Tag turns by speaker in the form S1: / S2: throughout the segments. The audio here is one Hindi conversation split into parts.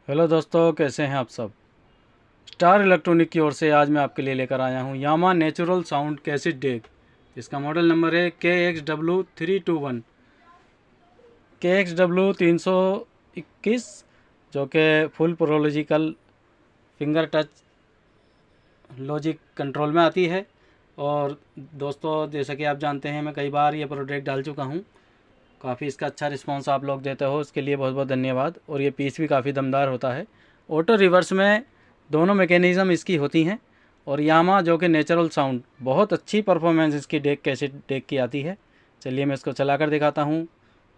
S1: हेलो दोस्तों, कैसे हैं आप सब। स्टार इलेक्ट्रॉनिक की ओर से आज मैं आपके लिए लेकर आया हूं Yamaha natural sound cassette deck. इसका मॉडल नंबर है KXW321 KXW321, जो कि फुल प्रोलॉजिकल फिंगर टच लॉजिक कंट्रोल में आती है। और दोस्तों, जैसा कि आप जानते हैं, मैं कई बार ये प्रोडक्ट डाल चुका हूं। काफ़ी इसका अच्छा रिस्पांस आप लोग देते हो, उसके लिए बहुत बहुत धन्यवाद। और ये पीस भी काफ़ी दमदार होता है। ऑटो रिवर्स में दोनों मैकेनिज़्म इसकी होती हैं। और यामा जो कि नेचुरल साउंड, बहुत अच्छी परफॉर्मेंस इसकी डेक कैसेट डेक की आती है। चलिए मैं इसको चला कर दिखाता हूँ।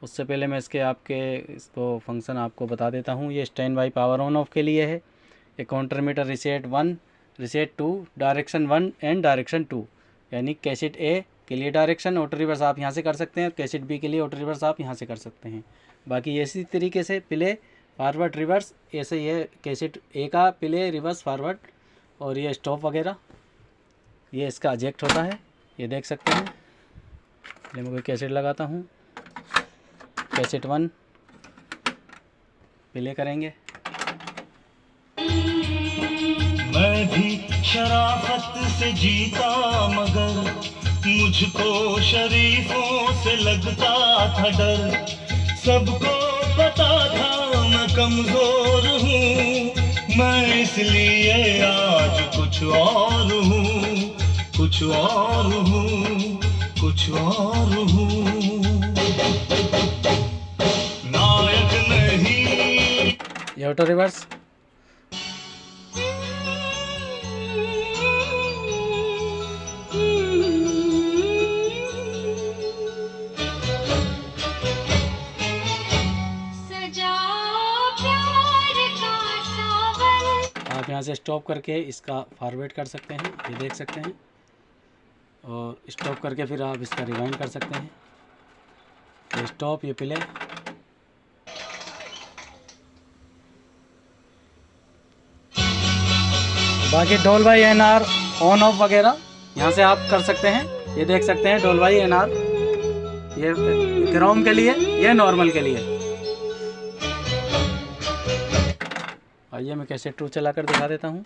S1: उससे पहले मैं इसको फंक्शन आपको बता देता हूँ। ये stand by power on off के लिए है। ये counter meter reset 1, reset 2, direction 1 and direction 2, यानी कैसेट ए के लिए डायरेक्शन ऑटो रिवर्स आप यहाँ से कर सकते हैं, कैसेट बी के लिए ऑटो रिवर्स आप यहाँ से कर सकते हैं। बाकी इसी तरीके से प्ले फॉरवर्ड रिवर्स, ऐसे ये कैसेट ए का प्ले रिवर्स फॉरवर्ड। और ये स्टॉप वगैरह, ये इसका एजेक्ट होता है, ये देख सकते हैं। ये मैं कोई कैसेट लगाता हूँ, कैसेट 1 प्ले करेंगे।
S2: मैं भी शराफत से जीता मगर मुझको शरीफों से लगता था डर। सबको पता था मैं कमजोर हूँ, मैं इसलिए आज कुछ और हूँ, कुछ और हूँ, कुछ और हूँ। नायक नहीं।
S1: ये ऑटो रिवर्स। आप यहाँ से स्टॉप करके इसका फॉरवर्ड कर सकते हैं, ये देख सकते हैं। और स्टॉप करके फिर आप इसका रिवाइंड कर सकते हैं। ये स्टॉप, ये प्ले। बाकी डोल बाई एनआर ऑन ऑफ वगैरह यहाँ से आप कर सकते हैं। ये देख सकते हैं डोल बाई एनआर, ये क्रोम के लिए, ये नॉर्मल के लिए। आइए मैं कैसे 2 चला कर दिखा देता हूँ।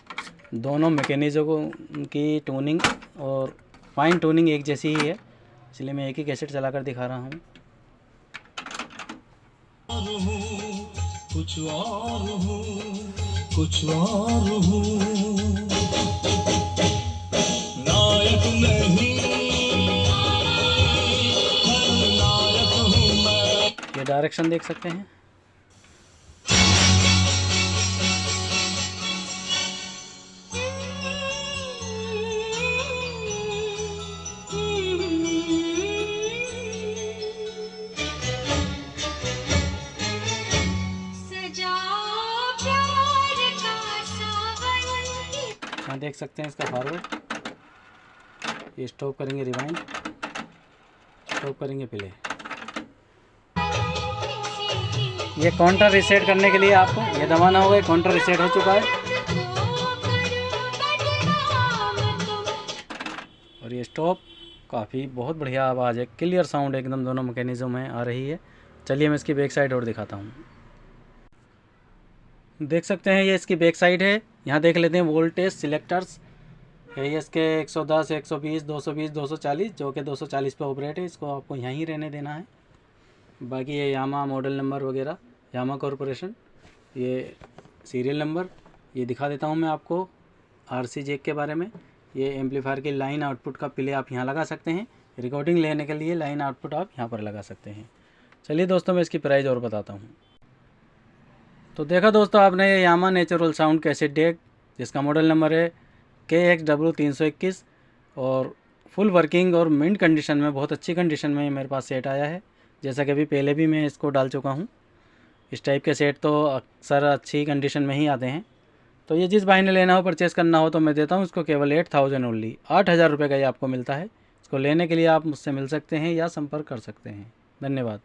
S1: दोनों मैकेनिज़्म की ट्यूनिंग और फाइन ट्यूनिंग एक जैसी ही है, इसलिए मैं एक ही कैसेट चला कर दिखा रहा हूँ।
S2: कुछ और हूँ, कुछ और हूँ। नायक नहीं, नायक हूँ मैं।
S1: ये डायरेक्शन देख सकते हैं। यहाँ देख सकते हैं इसका फॉरवर्ड। ये स्टॉप करेंगे रिवाइंड, स्टॉप करेंगे प्ले। ये काउंटर रिसेट करने के लिए आपको ये दबाना होगा। काउंटर रिसेट हो चुका है। और ये स्टॉप, काफ़ी बहुत बढ़िया आवाज़ है, क्लियर साउंड एकदम दोनों मैकेनिज़्म में आ रही है। चलिए मैं इसकी बैक साइड और दिखाता हूँ। देख सकते हैं ये इसकी बैक साइड है। यहाँ देख लेते हैं वोल्टेज सिलेक्टर्स है। ये इसके 110, 120, 220, 240, जो कि 240 पे ऑपरेट है। इसको आपको यहीं रहने देना है। बाकी ये यामा मॉडल नंबर वगैरह, यामा कॉरपोरेशन, ये सीरियल नंबर, ये दिखा देता हूँ मैं आपको। आरसी जैक के बारे में, ये एम्पलीफायर की लाइन आउटपुट का प्ले आप यहाँ लगा सकते हैं। रिकॉर्डिंग लेने के लिए लाइन आउटपुट आप यहाँ पर लगा सकते हैं। चलिए दोस्तों, मैं इसकी प्राइस और बताता हूँ। तो देखा दोस्तों आपने ये यामा नेचुरल साउंड कैसेट डेक, जिसका मॉडल नंबर है KXW321 और फुल वर्किंग और मिंट कंडीशन में, बहुत अच्छी कंडीशन में मेरे पास सेट आया है। जैसा कि अभी पहले भी मैं इसको डाल चुका हूँ। इस टाइप के सेट तो अक्सर अच्छी कंडीशन में ही आते हैं। तो ये जिस भाई ने लेना हो, परचेज़ करना हो, तो मैं देता हूँ इसको केवल 8000 ओनली, 8000 रुपये का ये आपको मिलता है। इसको लेने के लिए आप मुझसे मिल सकते हैं या संपर्क कर सकते हैं। धन्यवाद।